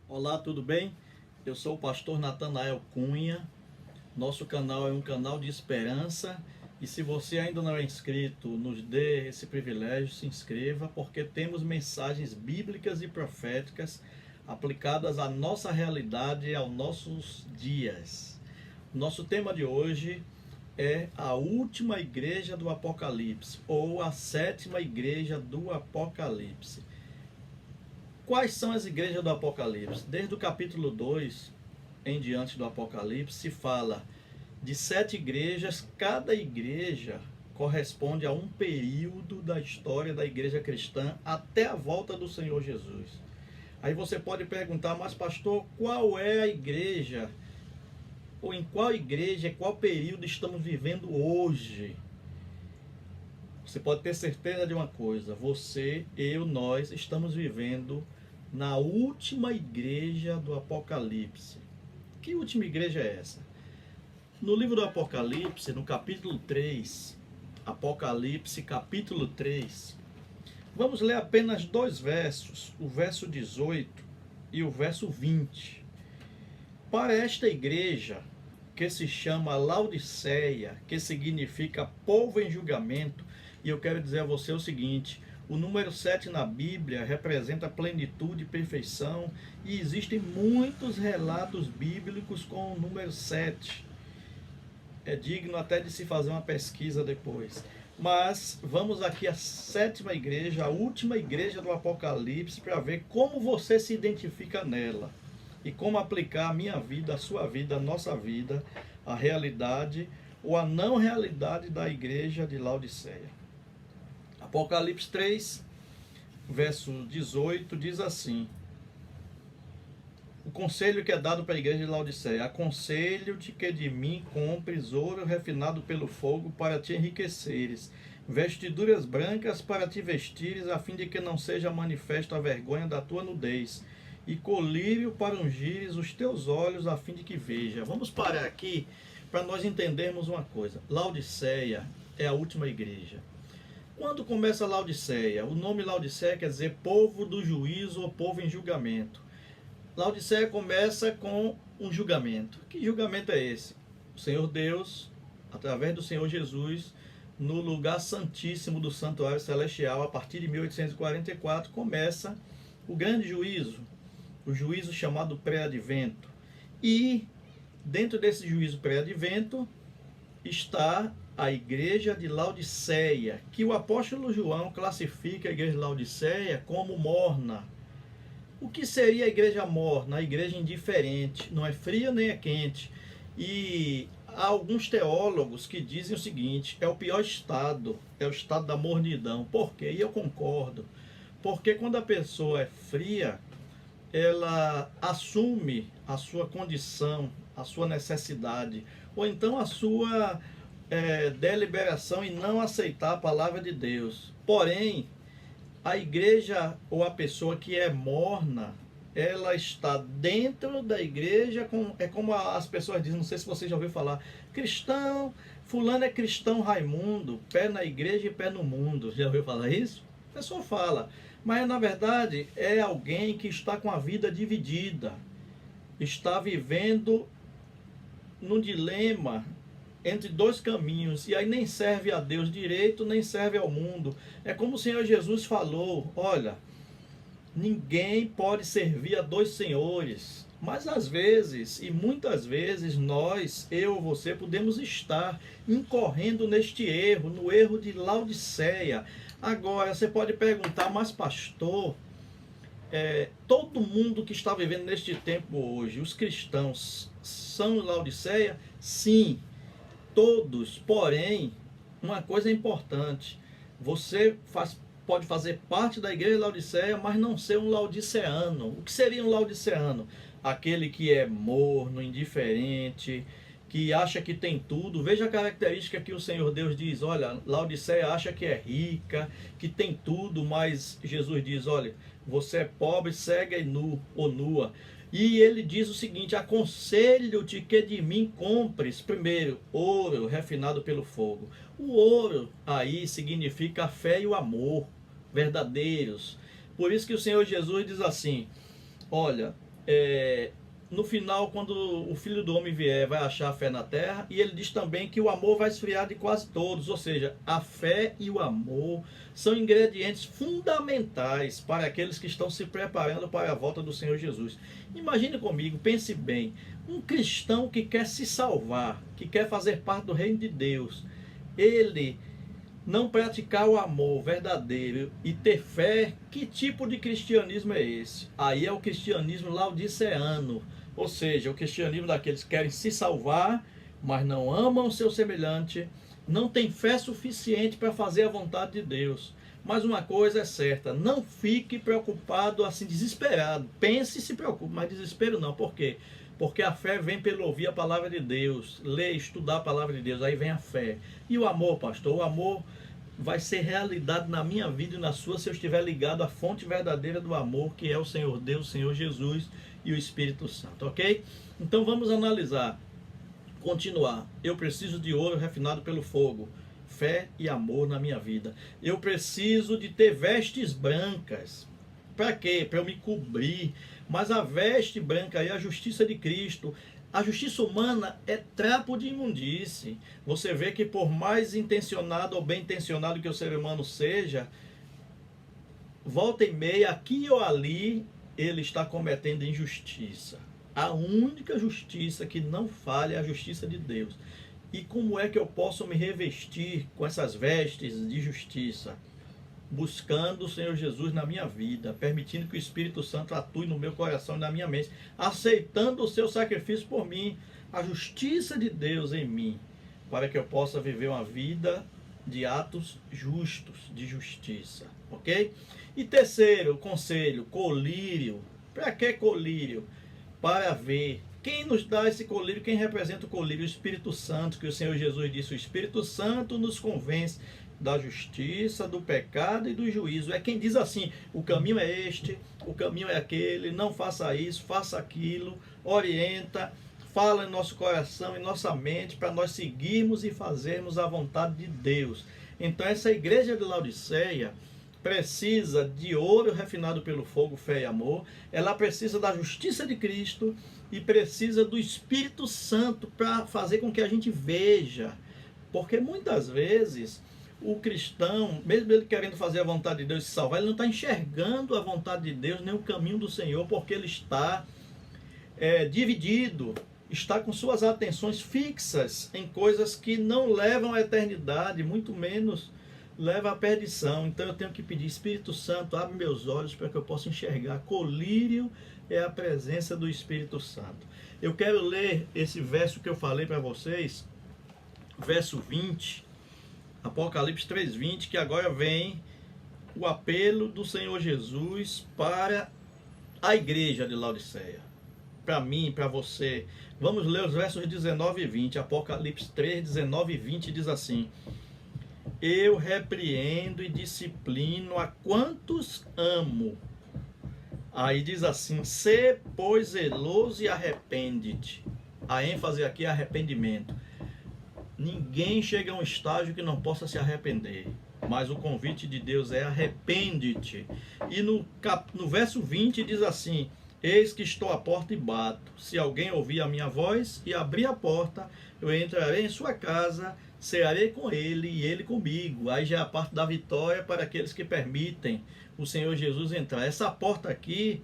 Olá, tudo bem? Eu sou o pastor Natanael Cunha. Nosso canal é um canal de esperança e se você ainda não é inscrito, nos dê esse privilégio, se inscreva, porque temos mensagens bíblicas e proféticas aplicadas à nossa realidade e aos nossos dias. Nosso tema de hoje é a última igreja do Apocalipse, ou a sétima igreja do Apocalipse. Quais são as igrejas do Apocalipse? Desde o capítulo 2 em diante do Apocalipse se fala de 7 igrejas. Cada igreja corresponde a um período da história da igreja cristã até a volta do Senhor Jesus. Aí você pode perguntar, mas pastor, qual é a igreja? Ou em qual igreja, qual período estamos vivendo hoje? Você pode ter certeza de uma coisa: você, eu, nós estamos vivendo na última igreja do Apocalipse. Que última igreja é essa? No livro do Apocalipse, no capítulo 3, Apocalipse capítulo 3, vamos ler apenas 2 versos, o verso 18 e o verso 20. Para esta igreja, que se chama Laodiceia, que significa povo em julgamento, e eu quero dizer a você o seguinte: o número 7 na Bíblia representa plenitude e perfeição, e existem muitos relatos bíblicos com o número 7. É digno até de se fazer uma pesquisa depois. Mas vamos aqui à sétima igreja, a última igreja do Apocalipse, para ver como você se identifica nela e como aplicar a minha vida, a sua vida, a nossa vida, a realidade ou a não realidade da igreja de Laodiceia. Apocalipse 3, verso 18, diz assim: o conselho que é dado para a igreja de Laodiceia: aconselho-te que de mim compres ouro refinado pelo fogo para te enriqueceres, vestiduras brancas para te vestires, a fim de que não seja manifesta a vergonha da tua nudez, e colírio para ungires os teus olhos, a fim de que veja. Vamos parar aqui para nós entendermos uma coisa. Laodiceia é a última igreja. Quando começa Laodiceia? O nome Laodiceia quer dizer povo do juízo ou povo em julgamento. Laodiceia começa com um julgamento. Que julgamento é esse? O Senhor Deus, através do Senhor Jesus, no lugar santíssimo do santuário celestial, a partir de 1844, começa o grande juízo, o juízo chamado pré-advento. E dentro desse juízo pré-advento está a igreja de Laodiceia, que o apóstolo João classifica a igreja de Laodiceia como morna. O que seria a igreja morna? A igreja indiferente, não é fria nem é quente. E há alguns teólogos que dizem o seguinte: é o pior estado, é o estado da mornidão. Por quê? E eu concordo. Porque quando a pessoa é fria, ela assume a sua condição, a sua necessidade, ou então a sua deliberação em não aceitar a palavra de Deus. Porém, a igreja ou a pessoa que é morna, ela está dentro da igreja, é como as pessoas dizem, não sei se você já ouviu falar, cristão, fulano é cristão Raimundo, pé na igreja e pé no mundo. Já ouviu falar isso? A pessoa fala, mas na verdade é alguém que está com a vida dividida, está vivendo num dilema entre 2 caminhos, e aí nem serve a Deus direito, nem serve ao mundo. É como o Senhor Jesus falou: olha, ninguém pode servir a 2 senhores. Mas às vezes, e muitas vezes, nós, eu ou você, podemos estar incorrendo neste erro, no erro de Laodiceia. Agora, você pode perguntar, mas pastor, todo mundo que está vivendo neste tempo hoje, os cristãos, são Laodiceia? Sim, todos. Porém, uma coisa importante: você pode fazer parte da igreja de Laodiceia, mas não ser um laodiceano. O que seria um laodiceano? Aquele que é morno, indiferente, que acha que tem tudo. Veja a característica que o Senhor Deus diz: olha, Laodiceia acha que é rica, que tem tudo, mas Jesus diz: olha, você é pobre, cega e nu ou nua. E ele diz o seguinte: aconselho-te que de mim compres, primeiro, ouro refinado pelo fogo. O ouro aí significa a fé e o amor verdadeiros. Por isso que o Senhor Jesus diz assim: olha, no final, quando o Filho do Homem vier, vai achar a fé na terra. E ele diz também que o amor vai esfriar de quase todos. Ou seja, a fé e o amor são ingredientes fundamentais para aqueles que estão se preparando para a volta do Senhor Jesus. Imagine comigo, pense bem, um cristão que quer se salvar, que quer fazer parte do reino de Deus, ele não praticar o amor verdadeiro e ter fé, que tipo de cristianismo é esse? Aí é o cristianismo laodiceano, ou seja, o cristianismo daqueles que querem se salvar, mas não amam o seu semelhante, não tem fé suficiente para fazer a vontade de Deus. Mas uma coisa é certa, não fique preocupado assim, desesperado. Pense e se preocupe, mas desespero não. Por quê? Porque a fé vem pelo ouvir a palavra de Deus, ler, estudar a palavra de Deus, aí vem a fé. E o amor, pastor? O amor vai ser realidade na minha vida e na sua se eu estiver ligado à fonte verdadeira do amor, que é o Senhor Deus, o Senhor Jesus e o Espírito Santo, ok? Então vamos analisar, continuar. Eu preciso de ouro refinado pelo fogo, fé e amor na minha vida. Eu preciso de ter vestes brancas. Para quê? Para eu me cobrir. Mas a veste branca é a justiça de Cristo. A justiça humana é trapo de imundície. Você vê que por mais intencionado ou bem intencionado que o ser humano seja, volta e meia, aqui ou ali, ele está cometendo injustiça. A única justiça que não falha é a justiça de Deus. E como é que eu posso me revestir com essas vestes de justiça? Buscando o Senhor Jesus na minha vida, permitindo que o Espírito Santo atue no meu coração e na minha mente, aceitando o seu sacrifício por mim, a justiça de Deus em mim, para que eu possa viver uma vida de atos justos, de justiça, ok? E terceiro conselho, colírio. Para que colírio? Para ver. Quem nos dá esse colírio? Quem representa o colírio? O Espírito Santo, que o Senhor Jesus disse, o Espírito Santo nos convence da justiça, do pecado e do juízo. É quem diz assim, o caminho é este, o caminho é aquele, não faça isso, faça aquilo, orienta, fala em nosso coração, em nossa mente, para nós seguirmos e fazermos a vontade de Deus. Então essa igreja de Laodiceia precisa de ouro refinado pelo fogo, fé e amor, ela precisa da justiça de Cristo e precisa do Espírito Santo para fazer com que a gente veja, porque muitas vezes o cristão, mesmo ele querendo fazer a vontade de Deus e se salvar, ele não está enxergando a vontade de Deus, nem o caminho do Senhor, porque ele está dividido, está com suas atenções fixas em coisas que não levam à eternidade, muito menos leva à perdição. Então eu tenho que pedir, Espírito Santo, abre meus olhos para que eu possa enxergar. Colírio é a presença do Espírito Santo. Eu quero ler esse verso que eu falei para vocês, verso 20, Apocalipse 3:20, que agora vem o apelo do Senhor Jesus para a igreja de Laodiceia. Para mim, para você. Vamos ler os versos 19 e 20. Apocalipse 3, 19 e 20 diz assim: eu repreendo e disciplino a quantos amo. Aí diz assim, sê, pois, zeloso e arrepende-te. A ênfase aqui é arrependimento. Ninguém chega a um estágio que não possa se arrepender. Mas o convite de Deus é arrepende-te. E no verso 20 diz assim, eis que estou à porta e bato. Se alguém ouvir a minha voz e abrir a porta, eu entrarei em sua casa, cearei com ele e ele comigo. Aí já é a parte da vitória para aqueles que permitem o Senhor Jesus entrar. Essa porta aqui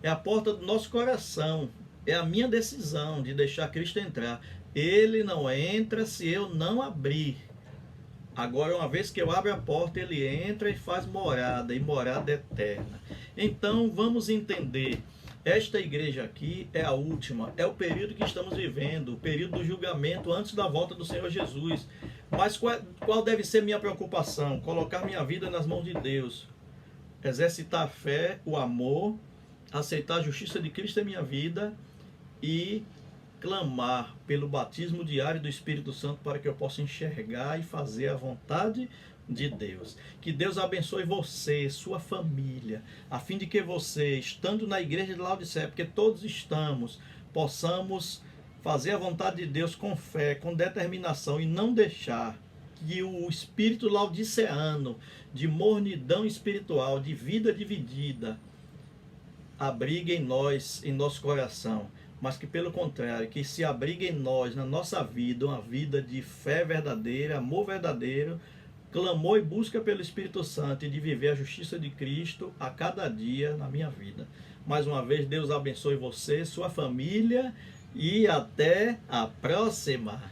é a porta do nosso coração. É a minha decisão de deixar Cristo entrar. Ele não entra se eu não abrir. Agora, uma vez que eu abro a porta, ele entra e faz morada, e morada eterna. Então, vamos entender. Esta igreja aqui é a última, é o período que estamos vivendo, o período do julgamento antes da volta do Senhor Jesus. Mas qual deve ser minha preocupação? Colocar minha vida nas mãos de Deus, exercitar a fé, o amor, aceitar a justiça de Cristo em minha vida e clamar pelo batismo diário do Espírito Santo para que eu possa enxergar e fazer a vontade de Deus. Que Deus abençoe você, sua família, a fim de que você, estando na igreja de Laodiceia, porque todos estamos, possamos fazer a vontade de Deus com fé, com determinação e não deixar que o espírito laodiceano de mornidão espiritual, de vida dividida, abrigue em nós, em nosso coração, mas que pelo contrário, que se abrigue em nós, na nossa vida, uma vida de fé verdadeira, amor verdadeiro, clamor e busca pelo Espírito Santo e de viver a justiça de Cristo a cada dia na minha vida. Mais uma vez, Deus abençoe você, sua família e até a próxima.